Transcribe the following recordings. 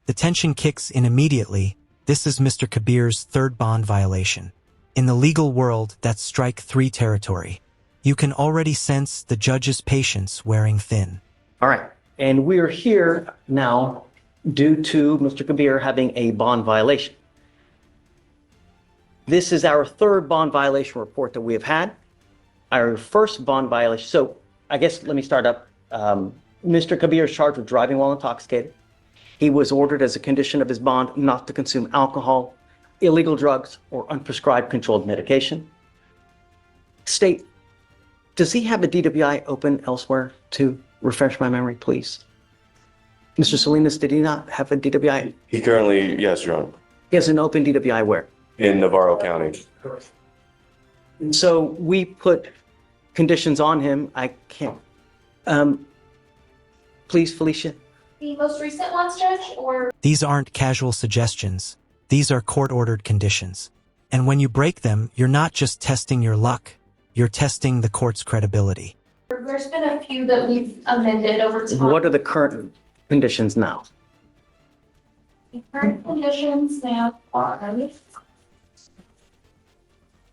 The tension kicks in immediately. This is Mr. Kabir's third bond violation. In the legal world, that's strike 3 territory. You can already sense the judge's patience wearing thin. All right, and we're here now due to Mr. Kabir having a bond violation. This is our third bond violation report that we have had. Our first bond violation, so I guess let me start up. Mr. Kabir is charged with driving while intoxicated. He was ordered as a condition of his bond not to consume alcohol, illegal drugs, or unprescribed controlled medication. State, does he have a DWI open elsewhere to refresh my memory, please? Mr. Salinas, did he not have a DWI? He currently, yes, Your Honor. He has an open DWI where? In Navarro County. So we put conditions on him. I can't. Please, Felicia. The most recent ones, Judge, or? These aren't casual suggestions. These are court-ordered conditions. And when you break them, you're not just testing your luck. You're testing the court's credibility. There's been a few that we've amended over time. What are the current conditions now? The current conditions now are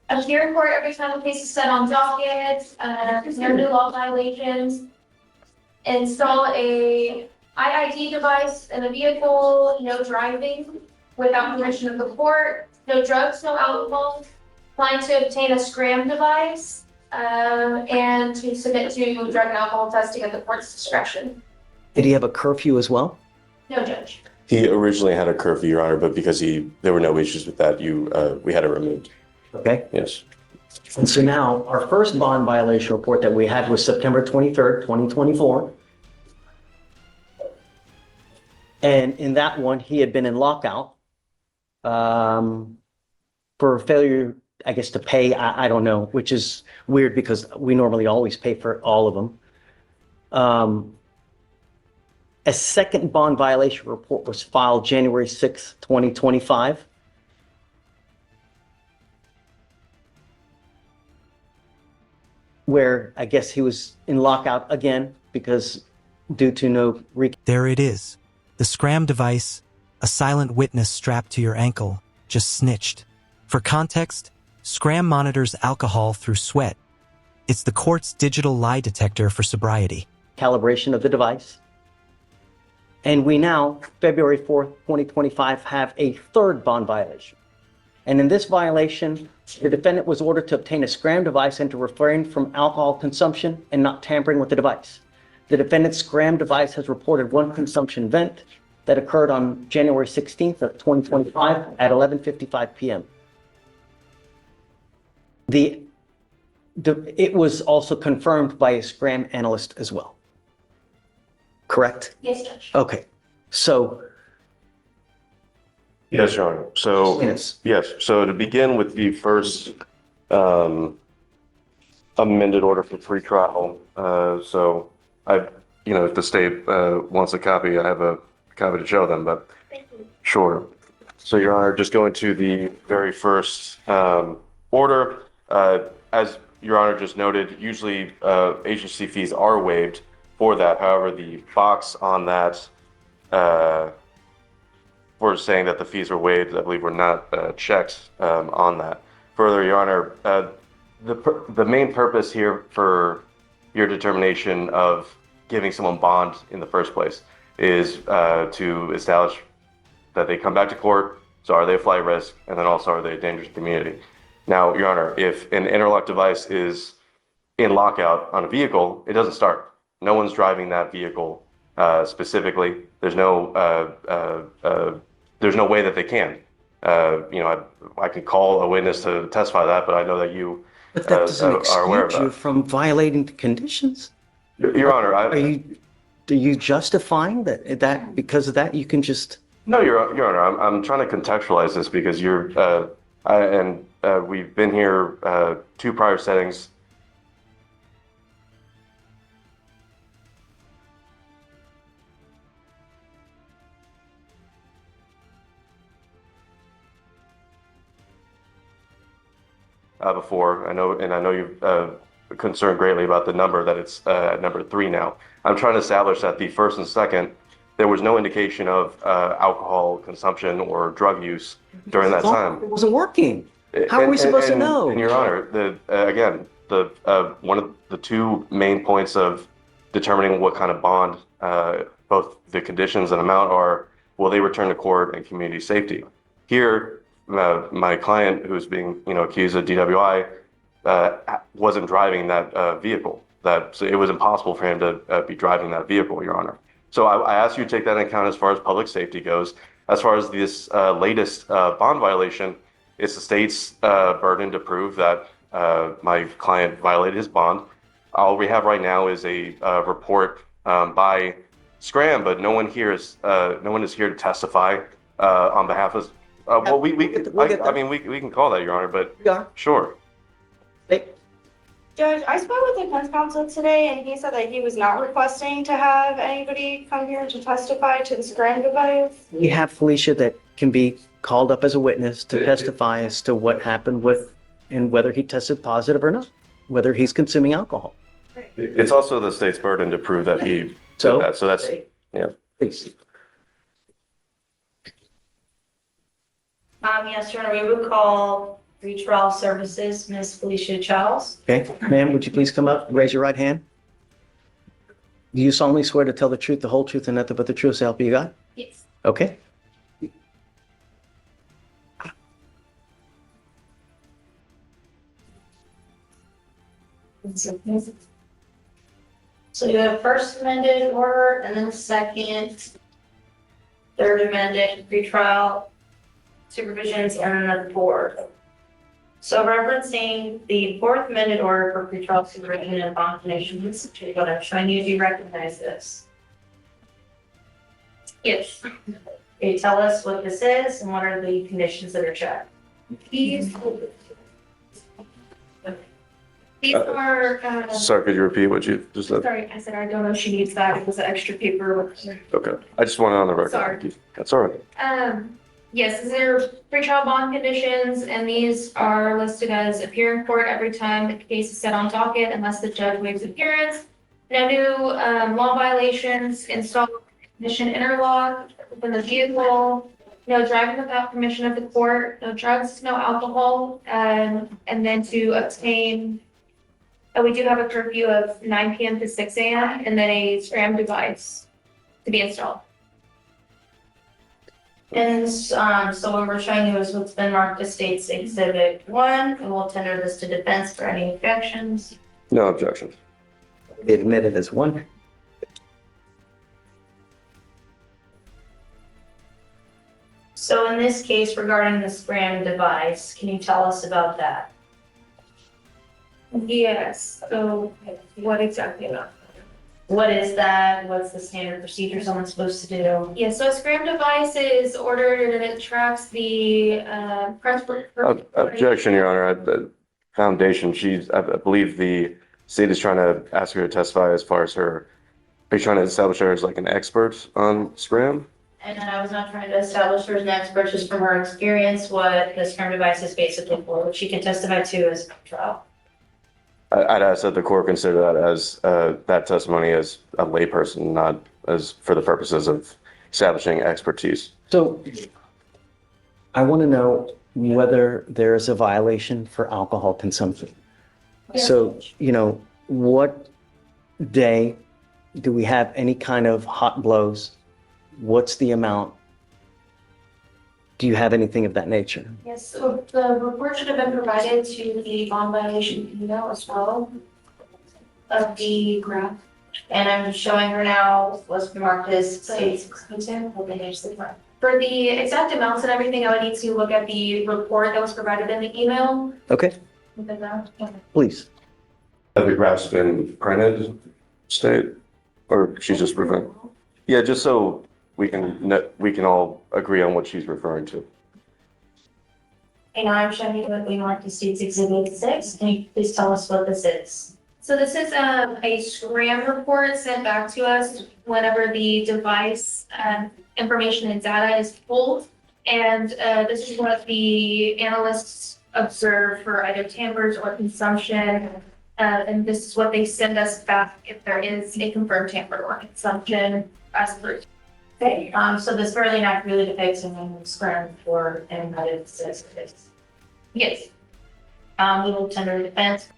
appear in court every time the case is set on docket, no new law violations, install a IID device in the vehicle, no driving without permission of the court, no drugs, no alcohol, plan to obtain a SCRAM device, and to submit to drug and alcohol testing at the court's discretion. Did he have a curfew as well? No, Judge. He originally had a curfew, Your Honor, but because there were no issues with that, we had it removed. Okay. Yes. And so now our first bond violation report that we had was September 23rd, 2024. And in that one, he had been in lockout for failure, I guess, to pay. I don't know, which is weird because we normally always pay for all of them. A second bond violation report was filed January 6th, 2025. Where I guess he was in lockout again because due to no... There it is. The SCRAM device, a silent witness strapped to your ankle, just snitched. For context, SCRAM monitors alcohol through sweat. It's the court's digital lie detector for sobriety. Calibration of the device. And we now, February 4th, 2025, have a third bond violation. And in this violation, the defendant was ordered to obtain a SCRAM device and to refrain from alcohol consumption and not tampering with the device. The defendant's SCRAM device has reported one consumption event that occurred on January 16th of 2025 at 11:55 p.m. It was also confirmed by a SCRAM analyst as well. Correct? Yes, Judge. Okay. So... Yes, Your Honor. So, yes. So to begin with the first amended order for pretrial, so if the state wants a copy, I have a copy to show them, but sure. So, Your Honor, just going to the very first order, as Your Honor just noted, usually agency fees are waived for that. However, the box on that for saying that the fees were waived, I believe, were not checked on that. Further, Your Honor, the main purpose here for your determination of giving someone bond in the first place is to establish that they come back to court. So are they a flight risk? And then also, are they a danger to the community? Now, Your Honor, if an interlock device is in lockout on a vehicle, it doesn't start. No one's driving that vehicle specifically. There's no way that they can. I could call a witness to testify that, but I know that you But that doesn't are aware of excuse you that. from violating the conditions. Your Honor, Are you justifying that because of that you can just... No, Your Honor, I'm trying to contextualize this because we've been here 2 prior settings. Before. I know you've concerned greatly about the number that it's at number 3 now. I'm trying to establish that the first and second there was no indication of alcohol consumption or drug use during that time. It wasn't working. How are we supposed to know? And Your Honor, again, one of the two main points of determining what kind of bond, both the conditions and amount are, will they return to court and community safety? Here, my client, who's being accused of DWI, wasn't driving that vehicle. So it was impossible for him to be driving that vehicle, Your Honor. So I ask you to take that into account as far as public safety goes. As far as this latest bond violation, it's the state's burden to prove that my client violated his bond. All we have right now is a report by SCRAM, but no one is here to testify on behalf of. Well, we can call that, Your Honor, but Yeah. Sure. Hey, Judge, I spoke with the defense counsel today, and he said that he was not requesting to have anybody come here to testify to the SCRAM device. we have Felicia that can be called up as a witness to testify as to what happened with and whether he tested positive or not, whether he's consuming alcohol. It's also the state's burden to prove that he did So- that. So that's, yeah. Please. Yes, Your Honor, we would call retrial services, Miss Felicia Charles. Okay, ma'am, would you please come up, raise your right hand? Do you solemnly swear to tell the truth, the whole truth, and nothing but the truth, so help you God? Yes. Okay. So you have first amended order, and then second, third amended retrial supervisions, and then the board. So referencing the fourth amended order for pretrial supervision and bond conditions, what I'm showing you, do you recognize this? Yes. Can you tell us what this is and what are the conditions that are checked? These are, Sorry, could you repeat what you just said? sorry, I said I don't know if she needs that. It was an extra paper. Okay. I just want it on the record. Sorry. That's all right. Yes, these are pretrial bond conditions, and these are listed as appear in court every time the case is set on docket unless the judge waives appearance. No new law violations, install ignition interlock within the vehicle, no driving without permission of the court, no drugs, no alcohol, and then to obtain, we do have a curfew of 9 p.m. to 6 a.m. and then a SCRAM device to be installed. And so what we're showing you is what's been marked as State's Exhibit 1, and we'll tender this to defense for any objections. No objections. Be admitted as one. So in this case regarding the SCRAM device, can you tell us about that? Yes, so what exactly about? What is that? What's the standard procedure someone's supposed to do? Yeah, so a SCRAM device is ordered and it tracks the press. Objection, Your Honor. The foundation, I believe the state is trying to ask her to testify as far as are you trying to establish her as like an expert on SCRAM? And I was not trying to establish her as an expert, just from her experience, what the SCRAM device is basically for, which she can testify to as a trial. I'd ask that the court consider that as that testimony as a layperson, not as for the purposes of establishing expertise. So I want to know whether there is a violation for alcohol consumption. So, what day do we have any kind of hot blows? What's the amount? Do you have anything of that nature? Yes, so the report should have been provided to the bond violation email as well of the graph. And I'm showing her now what's marked as State's. For the exact amounts and everything, I would need to look at the report that was provided in the email. Okay, please. Have the graphs been printed, State, or she's just referring? Yeah, just so we can all agree on what she's referring to. And I'm showing you what we marked as State's Exhibit 6. Can you please tell us what this is? So this is a SCRAM report sent back to us whenever the device information and data is pulled. And this is what the analysts observe for either tampers or consumption. And this is what they send us back if there is a confirmed tamper or consumption as per. Okay, so this fairly accurately depicts an SCRAM for embedded statistics. Yes. We will tender defense.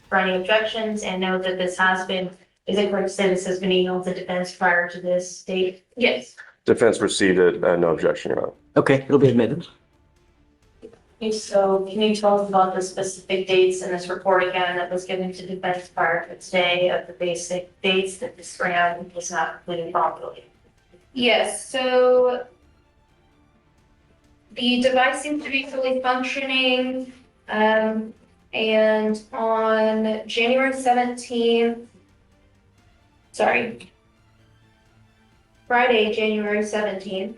For any objections, and note that this has been, is it correct to say this has been emailed to defense prior to this date? Yes. Defense received it, no objection, Your Honor. Okay, it'll be admitted. Okay, so can you tell us about the specific dates in this report again that was given to defense prior to today of the basic dates that the SCRAM was not completed properly? Yes, so the device seems to be fully functioning. And on January 17th, Friday, January 17th,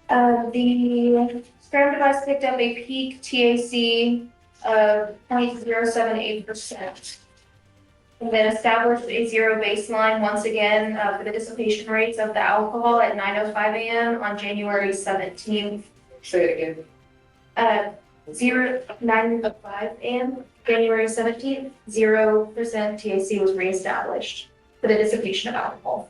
the SCRAM device picked up a peak TAC of 0.078%. And then established a zero baseline once again for the dissipation rates of the alcohol at 9:05 a.m. on January 17th. Say it again. 9:05 a.m. January 17th, 0% TAC was reestablished for the dissipation of alcohol.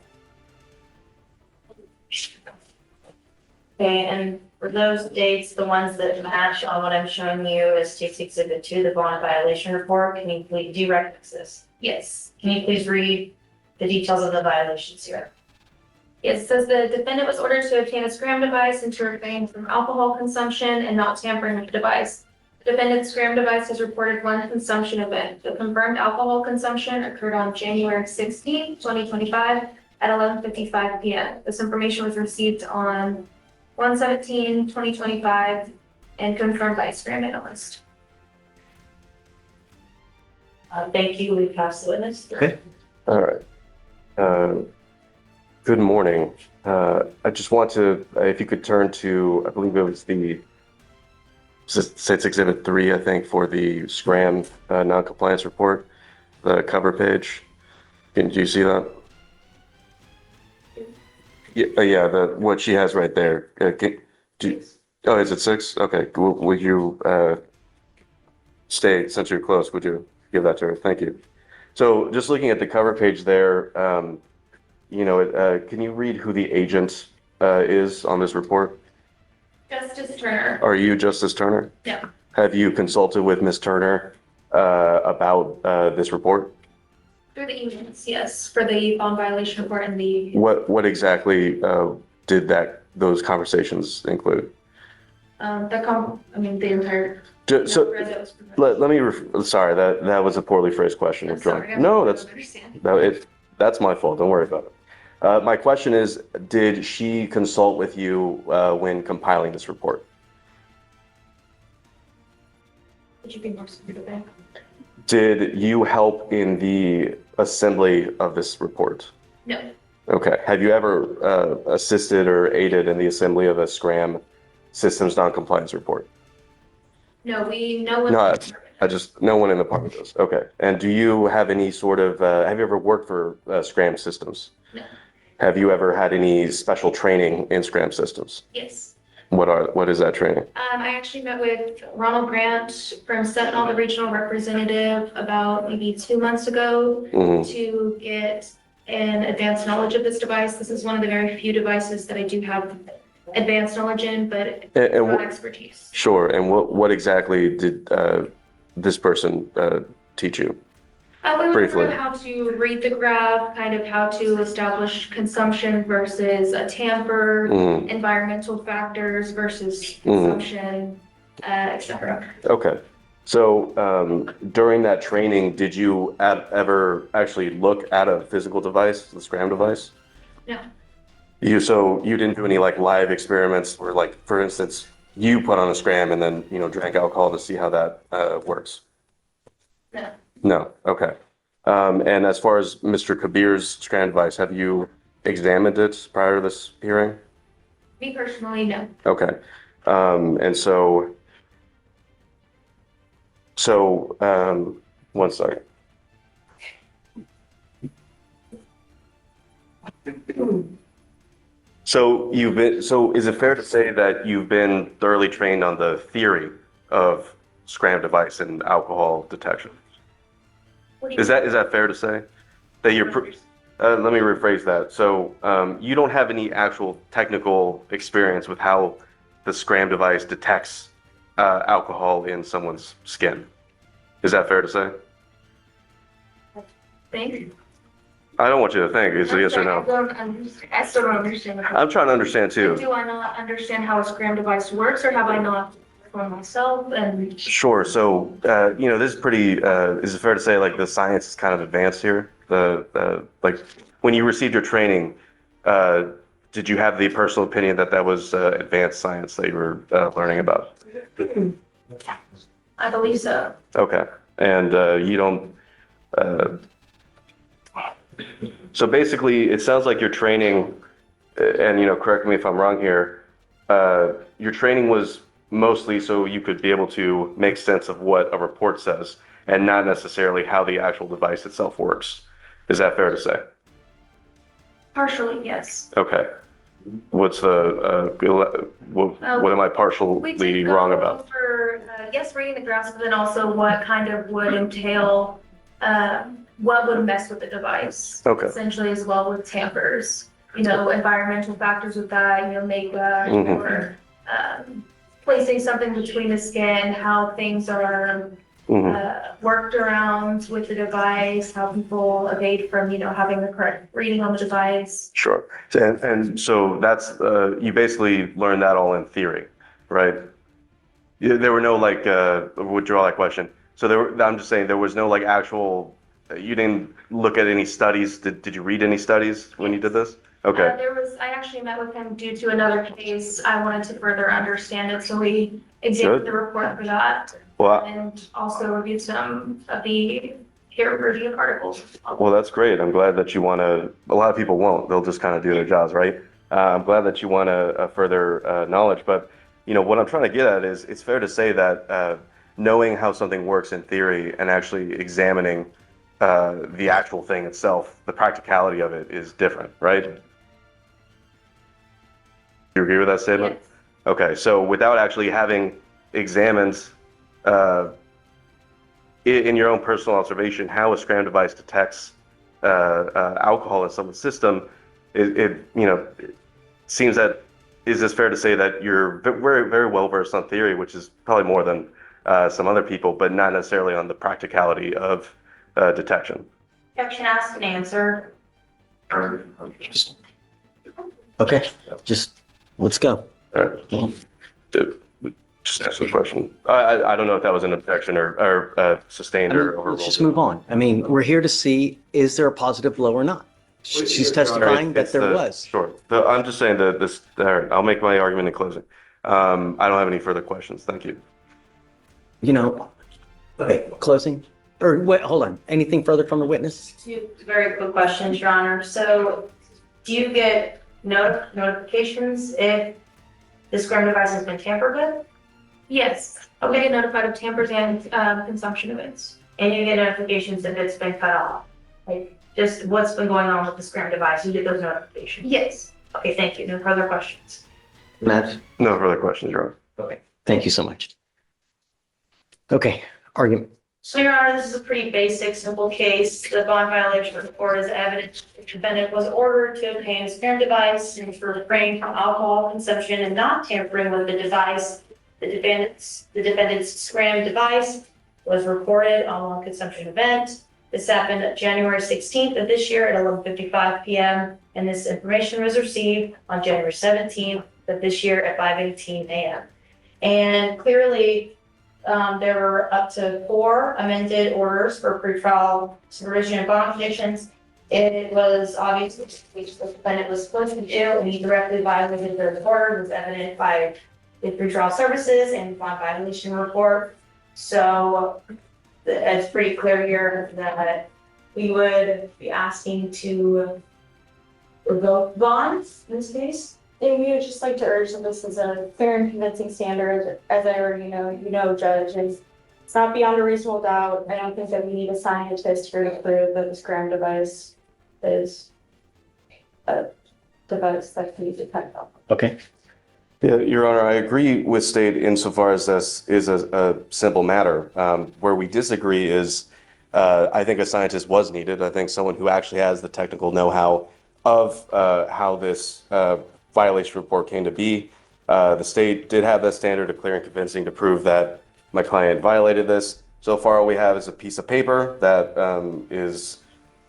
Okay, and for those dates, the ones that match on what I'm showing you as State's Exhibit 2, the bond violation report, can you please, do you recognize this? Yes. Can you please read the details of the violations here? It says the defendant was ordered to obtain a SCRAM device and to refrain from alcohol consumption and not tampering with the device. The defendant's SCRAM device has reported one consumption event. The confirmed alcohol consumption occurred on January 16, 2025 at 11:55 p.m. This information was received on 1/17/2025 and confirmed by a SCRAM analyst. Thank you. We pass the witness. Okay. All right. Good morning. I just want to, if you could turn to, I believe it was the State's Exhibit 3, I think, for the SCRAM non-compliance report, the cover page. Do you see that? Yeah, what she has right there. Oh, is it 6? Okay. Would you stay, since you're close, would you give that to her? Thank you. So just looking at the cover page there, can you read who the agent is on this report? Justice Turner. Are you Justice Turner? No. Have you consulted with Ms. Turner about this report? Through the emails, yes, for the bond violation report and the. What exactly did those conversations include? The entire. Sorry, that was a poorly phrased question. I'm sorry, No, I don't understand. that's my fault. Don't worry about it. My question is, did she consult with you when compiling this report? Would you be more specific? Did you help in the assembly of this report? No. Okay. Have you ever assisted or aided in the assembly of a SCRAM systems non-compliance report? No, no one. No, no one in the department does. Okay. And do you have any sort of, have you ever worked for SCRAM systems? No. Have you ever had any special training in SCRAM systems? Yes. What is that training? I actually met with Ronald Grant from Sentinel, the regional representative, about maybe 2 months ago to get an advanced knowledge of this device. This is one of the very few devices that I do have advanced knowledge in, but not expertise. Sure. And what exactly did this person teach you? We went Briefly. through how to read the graph, kind of how to establish consumption versus a tamper, environmental factors versus consumption, etc. Okay. So during that training, did you ever actually look at a physical device, the SCRAM device? No. So you didn't do any live experiments where, for instance, you put on a SCRAM and then drank alcohol to see how that works? No. No. Okay. And as far as Mr. Kabir's SCRAM device, have you examined it prior to this hearing? Me personally, no. Okay. And so one second. So is it fair to say that you've been thoroughly trained on the theory of SCRAM device and alcohol detection? What do you Is that fair to say? That let me rephrase that. So you don't have any actual technical experience with how the SCRAM device detects alcohol in someone's skin. Is that fair to say? think? I don't want you to think. Is it yes or no? I still don't understand. I'm trying to understand too. Do I not understand how a SCRAM device works, or have I not for myself? And Sure. So, this is pretty, is it fair to say like the science is kind of advanced here? Like when you received your training, did you have the personal opinion that that was advanced science that you were learning about? I believe so. Okay. And you don't, so basically it sounds like your training, and correct me if I'm wrong here, your training was mostly so you could be able to make sense of what a report says and not necessarily how the actual device itself works. Is that fair to say? Partially, yes. Okay. What's what am I We partially did wrong go about? over, yes, reading the graphs, but then also what kind of would entail, what would mess with the device. Okay. Essentially, as well with tampers, environmental factors with that, makeup Mhm. or placing something between the skin, how things are Mhm. worked around with the device, how people evade from, having the correct reading on the device. Sure. And so that's, you basically learned that all in theory, right? There were no withdraw that question. So I'm just saying there was no actual, you didn't look at any studies. Did you read any studies when you did this? Okay. I actually met with him due to another case. I wanted to further understand it, so we examined Good. the report for that. Well, And also reviewed some of the peer-reviewed articles. Well, that's great. I'm glad that you want to. A lot of people won't. They'll just kind of do their jobs, right? I'm glad that you want to further knowledge. But what I'm trying to get at is, it's fair to say that knowing how something works in theory and actually examining the actual thing itself, the practicality of it is different, right? You agree with that statement? Yes. Okay. So without actually having examined, in your own personal observation, how a SCRAM device detects alcohol in someone's system, it seems that, is this fair to say that you're very, very well versed on theory, which is probably more than some other people, but not necessarily on the practicality of detection? Question asked and answered. Okay, just let's go. All right. Just ask the question. I don't know if that was an objection or sustained or overruled. Let's just move on. I mean, we're here to see, is there a positive blow or not? She's testifying that there was. Sure. I'm just saying that this, all right, I'll make my argument in closing. I don't have any further questions. Thank you. Okay, closing? Or wait, hold on. Anything further from the witness? Two very quick questions, Your Honor. So do you get notifications if the SCRAM device has been tampered with? Yes. We get notified of tampers and consumption events. And you get notifications if it's been cut off? Like, just what's been going on with the SCRAM device? You get those notifications? Yes. Okay, thank you. No further questions. Matt? No further questions, Your Honor. Okay, thank you so much. Okay, argument. So, Your Honor, this is a pretty basic, simple case. The bond violation report is evidence the defendant was ordered to obtain a SCRAM device and to refrain from alcohol consumption and not tampering with the device. The defendant's SCRAM device was reported on one consumption event. This happened January 16th of this year at 11:55 p.m. and this information was received on January 17th of this year at 5:18 a.m. And clearly, there were up to 4 amended orders for pretrial supervision and bond conditions. It was obvious which the defendant was supposed to do, and he directly violated those orders, was evident by the pretrial services and bond violation report. So it's pretty clear here that we would be asking to revoke bonds in this case. And we would just like to urge that this is a fair and convincing standard, as I already know, Judge, and it's not beyond a reasonable doubt. I don't think that we need a scientist here to prove that the SCRAM device is device that can detect alcohol. Okay. Yeah, Your Honor, I agree with State insofar as this is a simple matter. Where we disagree is, I think a scientist was needed. I think someone who actually has the technical know-how of how this violation report came to be. The state did have that standard of clear and convincing to prove that my client violated this. So far, all we have is a piece of paper that is,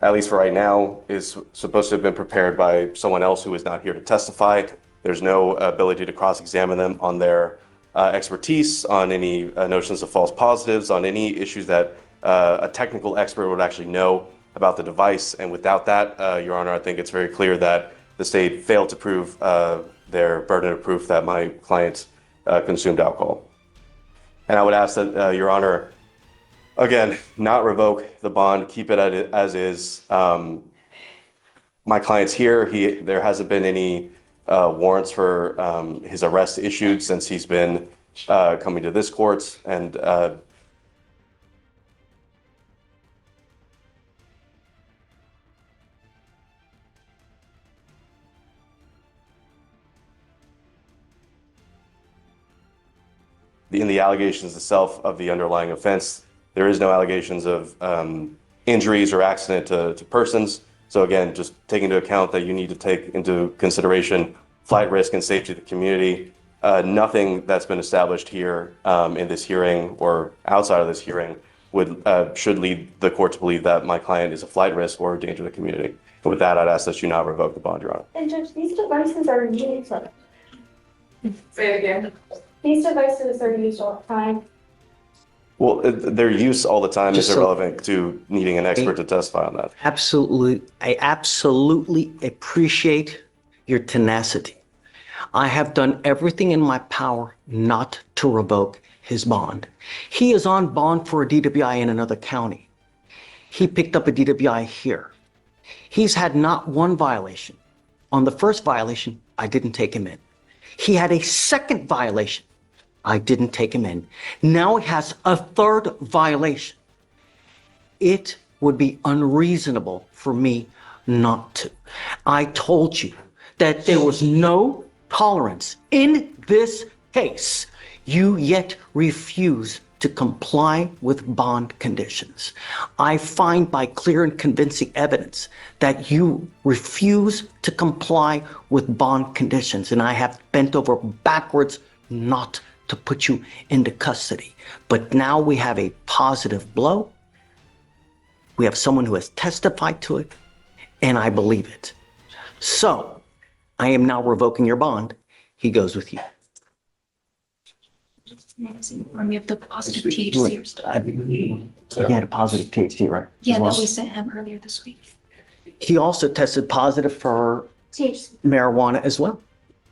at least for right now, is supposed to have been prepared by someone else who is not here to testify. There's no ability to cross-examine them on their expertise, on any notions of false positives, on any issues that a technical expert would actually know about the device. And without that, Your Honor, I think it's very clear that the state failed to prove their burden of proof that my client consumed alcohol. And I would ask that, Your Honor, again, not revoke the bond, keep it as is. My client's here. There hasn't been any warrants for his arrest issued since he's been coming to this court. And in the allegations itself of the underlying offense, there is no allegations of injuries or accident to persons. So again, just taking into account that you need to take into consideration flight risk and safety of the community. Nothing that's been established here in this hearing or outside of this hearing should lead the court to believe that my client is a flight risk or a danger to the community. And with that, I'd ask that you not revoke the bond, Your Honor. And Judge, these devices are used. Say it again. These devices are used all the time. Well, their use all the time is Just so- irrelevant to needing an expert to testify on that. Absolutely. I absolutely appreciate your tenacity. I have done everything in my power not to revoke his bond. He is on bond for a DWI in another county. He picked up a DWI here. He's had not one violation. On the first violation, I didn't take him in. He had a second violation. I didn't take him in. Now he has a third violation. It would be unreasonable for me not to. I told you that there was no tolerance in this case. You yet refuse to comply with bond conditions. I find by clear and convincing evidence that you refuse to comply with bond conditions, and I have bent over backwards not to put you into custody. But now we have a positive blow. We have someone who has testified to it, and I believe it. So I am now revoking your bond. He goes with you. Or we have the positive THC or stuff. He had a positive THC, right? Yeah, As well? that we sent him earlier this week. He also tested positive for THC. marijuana as well.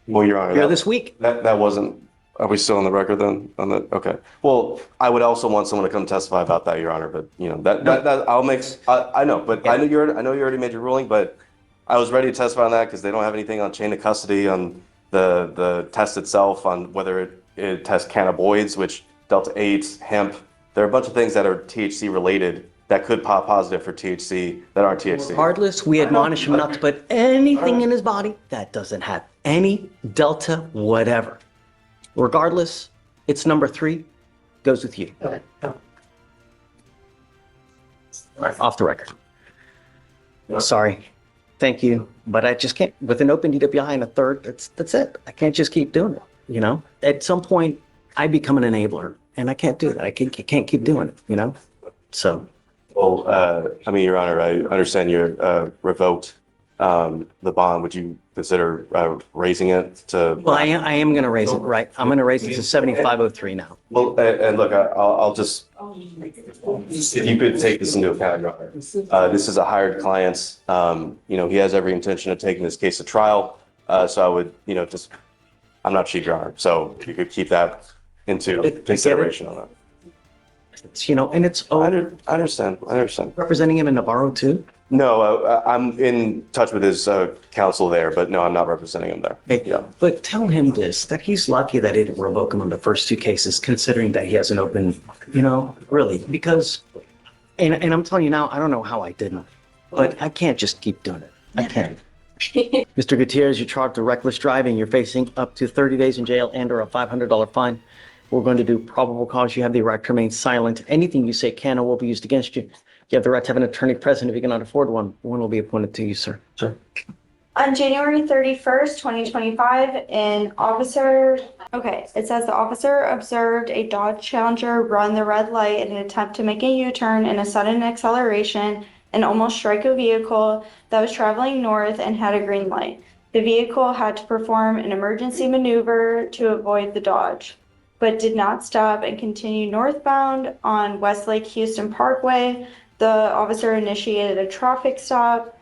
Well, Your Honor, Here this week. that wasn't. Are we still on the record then? On the okay. Well, I would also want someone to come testify about that, Your Honor. But you know that I'll make. I know, but I know you already made your ruling. But I was ready to testify on that because they don't have anything on chain of custody on the test itself on whether it tests cannabinoids, which delta 8, hemp. There are a bunch of things that are THC related that could pop positive for THC that aren't THC. Regardless, we admonish him not to put anything in his body that doesn't have any delta whatever. Regardless, it's number 3, goes with you. Right, off the record. Sorry. Thank you. But I just can't, with an open DWI and a third, that's it. I can't just keep doing it, you know? At some point, I become an enabler, and I can't do that. I can't keep doing it, you know? So. Well, I mean, Your Honor, I understand you're revoked the bond. Would you consider raising it to? Well, I am going to raise it, right? I'm going to raise it to 7503 now. Well, and look, I'll just, if you could take this into account, Your Honor. This is a hired client. You know, he has every intention of taking this case to trial. So I would, you know, just, I'm not cheap, Your Honor. So if you could keep that into consideration on that. It's, you know, and it's I understand. representing him in Navarro too. No, I'm in touch with his counsel there, but no, I'm not representing him there. Okay. Yeah. But tell him this, that he's lucky that they didn't revoke him on the first 2 cases, considering that he has an open, you know, really, because, and I'm telling you now, I don't know how I didn't, but I can't just keep doing it. I can't. Mr. Gutierrez, you're charged with reckless driving. You're facing up to 30 days in jail and or a $500 fine. We're going to do probable cause. You have the right to remain silent. Anything you say can or will be used against you. You have the right to have an attorney present. If you cannot afford one, one will be appointed to you, sir. Sir. On January 31st, 2025, it says the officer observed a Dodge Challenger run the red light in an attempt to make a U-turn in a sudden acceleration and almost strike a vehicle that was traveling north and had a green light. The vehicle had to perform an emergency maneuver to avoid the Dodge, but did not stop and continue northbound on Westlake Houston Parkway. The officer initiated a traffic stop.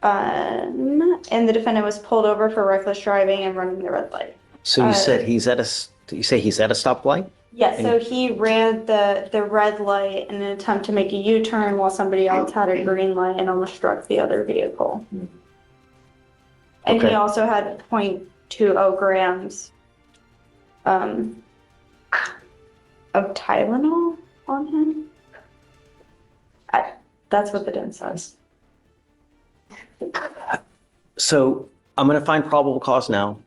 And the defendant was pulled over for reckless driving and running the red light. So you said he's at a stoplight? Yeah, so he ran the red light in an attempt to make a U-turn while somebody else had a green light and almost struck the other vehicle. And Okay. he also had 0.20 grams of Tylenol on him. That's what the DIN says. So I'm going to find probable cause now.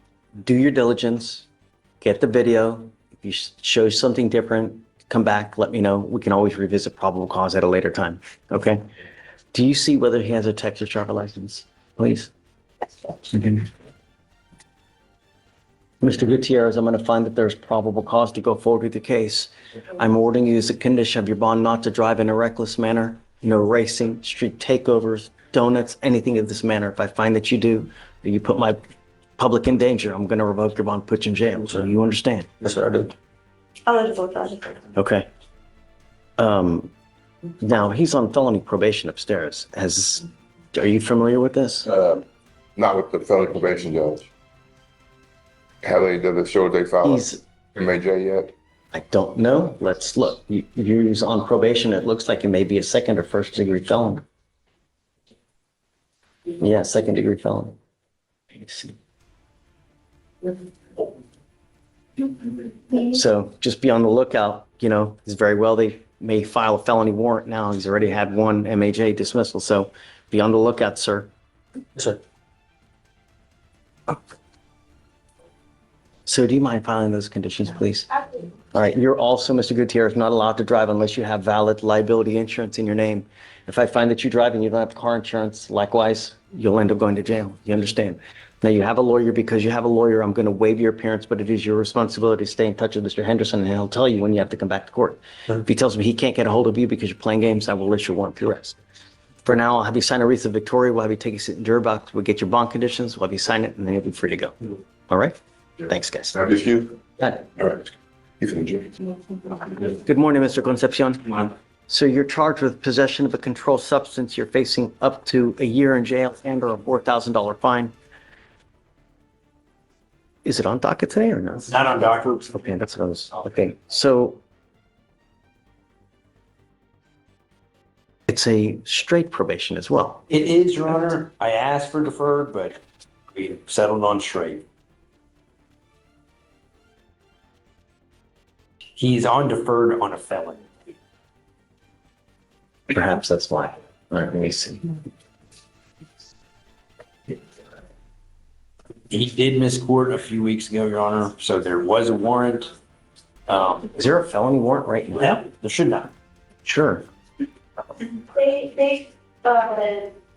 Do your diligence. Get the video. If you show something different, come back, let me know. We can always revisit probable cause at a later time. Okay? Do you see whether he has a Texas driver license, please? Okay. Mr. Gutierrez, I'm going to find that there's probable cause to go forward with the case. I'm ordering you as a condition of your bond not to drive in a reckless manner, no racing, street takeovers, donuts, anything of this manner. If I find that you do, or you put my public in danger, I'm going to revoke your bond, put you in jail. So you understand? Yes, sir, I do. Eligible judge. Okay. Now he's on felony probation upstairs. Are you familiar with this? Not with the felony probation judge. Does it show they filed He's, MAJ yet? I don't know. Let's look. He's on probation. It looks like it may be a second or first degree felony. Yeah, second degree felony. Let me see. So just be on the lookout. You know, it's very well they may file a felony warrant now. He's already had one MAJ dismissal. So be on the lookout, sir. Sir. So do you mind filing those conditions, please? All right. You're also, Mr. Gutierrez, not allowed to drive unless you have valid liability insurance in your name. If I find that you drive and you don't have car insurance, likewise, you'll end up going to jail. You understand? Now, you have a lawyer. Because you have a lawyer, I'm going to waive your appearance, but it is your responsibility to stay in touch with Mr. Henderson, and he'll tell you when you have to come back to court. If he tells me he can't get a hold of you because you're playing games, I will issue a warrant for arrest. For now, I'll have you sign a wreath of Victoria. We'll have you take a sit in juror box. We'll get your bond conditions. We'll have you sign it, and then you'll be free to go. All right? Thanks, guys. Now, this you? Got it. All right. He's in the jail. Good morning, Mr. Concepcion. So you're charged with possession of a controlled substance. You're facing up to a year in jail and or a $4,000 fine. Is it on docket today or not? Not on docket. Okay, that's what I was, okay. So it's a straight probation as well. It is, Your Honor. I asked for deferred, but we settled on straight. He's on deferred on a felony. Perhaps that's why. All right, let me see. He did miss court a few weeks ago, Your Honor, so there was a warrant. Is there a felony warrant right now? Yeah, there should not. Sure. They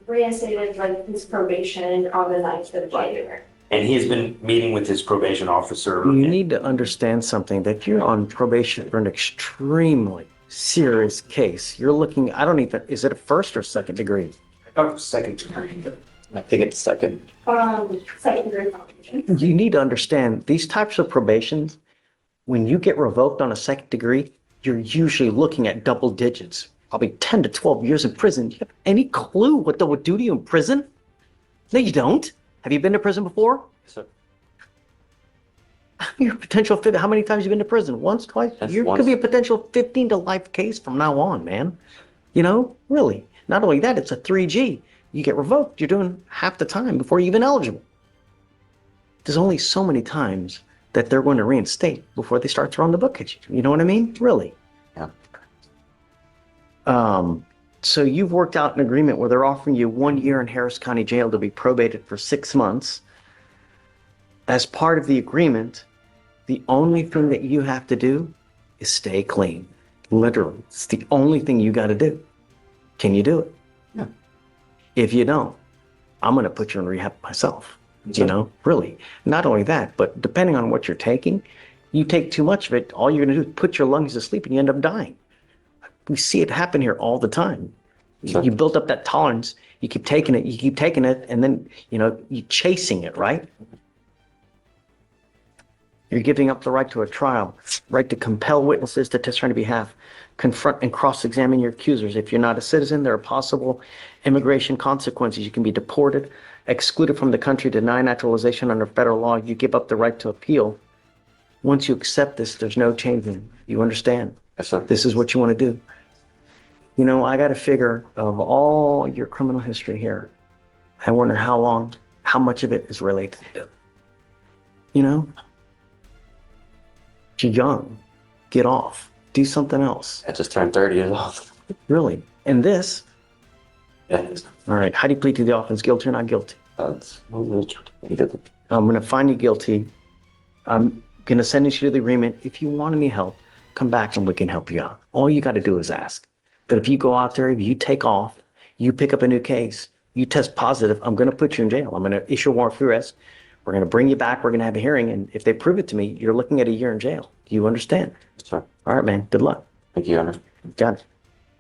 reinstated like his probation on the 9th of January. And he has been meeting with his probation officer. You need to understand something, that you're on probation for an extremely serious case. You're looking, I don't even, is it a first or second degree? Second degree. I think it's second. Second degree probation. You need to understand these types of probations, when you get revoked on a second degree, you're usually looking at double digits, probably 10 to 12 years in prison. Do you have any clue what they would do to you in prison? No, you don't. Have you been to prison before? Yes, sir. You're a potential, how many times have you been to prison? Once, twice? You once. could be a potential 15 to life case from now on, man. You know, really. Not only that, it's a 3G. You get revoked, you're doing half the time before you're even eligible. There's only so many times that they're going to reinstate before they start throwing the book at you. You know what I mean? Really. Yeah. So you've worked out an agreement where they're offering you 1 year in Harris County Jail to be probated for 6 months. As part of the agreement, the only thing that you have to do is stay clean. Literally, it's the only thing you got to do. Can you do it? Yeah. If you don't, I'm going to put you in rehab myself. You know, really. Not only that, but depending on what you're taking, you take too much of it, all you're going to do is put your lungs to sleep and you end up dying. We see it happen here all the time. You build up that tolerance, you keep taking it, and then, you know, you're chasing it, right? You're giving up the right to a trial, right to compel witnesses to testify on your behalf, confront and cross-examine your accusers. If you're not a citizen, there are possible immigration consequences. You can be deported, excluded from the country, denied naturalization under federal law. You give up the right to appeal. Once you accept this, there's no changing. You understand? Yes, sir. This is what you want to do. You know, I got a figure of all your criminal history here. I wonder how much of it is related to, you know? You're young. Get off. Do something else. I just turned 30 years old. Really? And this? Yeah. All right. How do you plead to the offense? Guilty or not guilty? I'm going to find you guilty. I'm going to sentence you to the agreement. If you want any help, come back and we can help you out. All you got to do is ask. But if you go out there, if you take off, you pick up a new case, you test positive, I'm going to put you in jail. I'm going to issue a warrant for arrest. We're going to bring you back. We're going to have a hearing. And if they prove it to me, you're looking at a year in jail. Do you understand? Yes, sir. All right, man. Good luck. Thank you, Your Honor. Got it.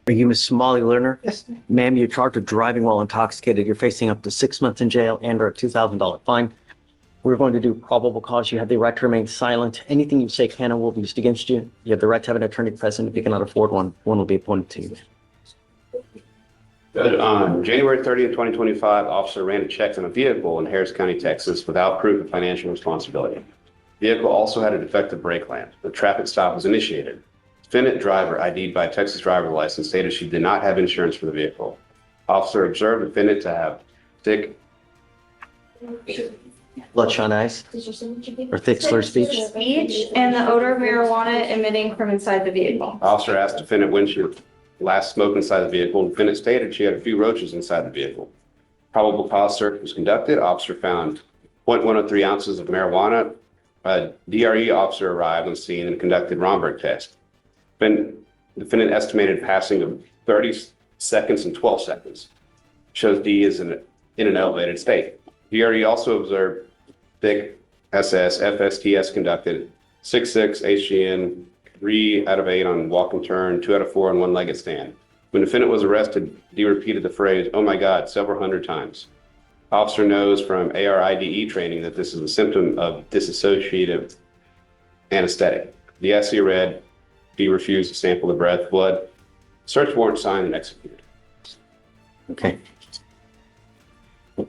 Are you Miss Somali Lerner? Yes. Ma'am, you're charged with driving while intoxicated. You're facing up to 6 months in jail and or a $2,000 fine. We're going to do probable cause. You have the right to remain silent. Anything you say can and will be used against you. You have the right to have an attorney present. If you cannot afford one, one will be appointed to you. Judge, on January 30th, 2025, officer ran a check on a vehicle in Harris County, Texas, without proof of financial responsibility. The vehicle also had a defective brake lamp. The traffic stop was initiated. Defendant driver, ID'd by a Texas driver's license, stated she did not have insurance for the vehicle. Officer observed defendant to have thick Bloodshot eyes or thick slurred speech. Speech and the odor of marijuana emitting from inside the vehicle. Officer asked defendant when she last smoked inside the vehicle. Defendant stated she had a few roaches inside the vehicle. Probable cause search was conducted. Officer found 0.103 ounces of marijuana. A DRE officer arrived on scene and conducted Romberg test. Defendant estimated passing of 30 seconds and 12 seconds. Shows D is in an elevated state. DRE also observed thick SS, FSTS conducted, 6.6 HGN, 3 out of 8 on walk and turn, 2 out of 4 on one-legged stand. When defendant was arrested, D repeated the phrase, "Oh my God," several hundred times. Officer knows from ARIDE training that this is a symptom of dissociative anesthetic. The SC read, D refused to sample the breath, blood. Search warrant signed and executed. Okay.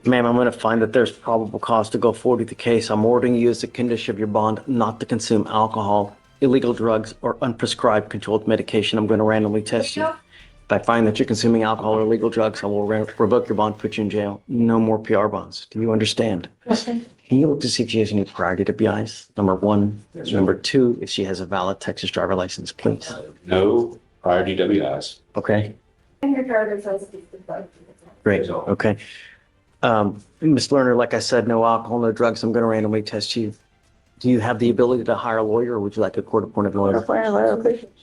Ma'am, I'm going to find that there's probable cause to go forward with the case. I'm ordering you as a condition of your bond not to consume alcohol, illegal drugs, or unprescribed controlled medication. I'm going to randomly test you. If I find that you're consuming alcohol or illegal drugs, I will revoke your bond, put you in jail. No more PR bonds. Do you understand? Okay. Can you look to see if she has any prior DWIs? Number 1. Number 2, if she has a valid Texas driver license, please. No prior DWIs. Okay. Great. Okay. Ms. Lerner, like I said, no alcohol, no drugs. I'm going to randomly test you. Do you have the ability to hire a lawyer, or would you like a court-appointed lawyer?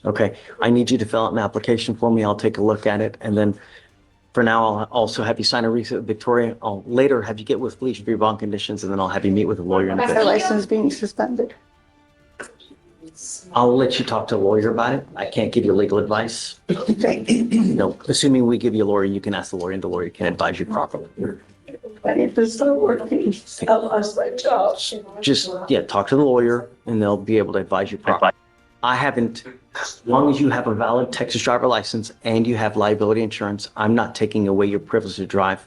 Okay. I need you to fill out an application for me. I'll take a look at it. And then for now, I'll also have you sign a receipt with Victoria. I'll later have you get with police for your bond conditions, and then I'll have you meet with a lawyer. In a bit. License being suspended. I'll let you talk to a lawyer about it. I can't give you legal advice. No, assuming we give you a lawyer, you can ask the lawyer, and the lawyer can advise you properly. I need to start working. I lost my job. Just, talk to the lawyer and they'll be able to advise you properly. As long as you have a valid Texas driver license and you have liability insurance, I'm not taking away your privilege to drive.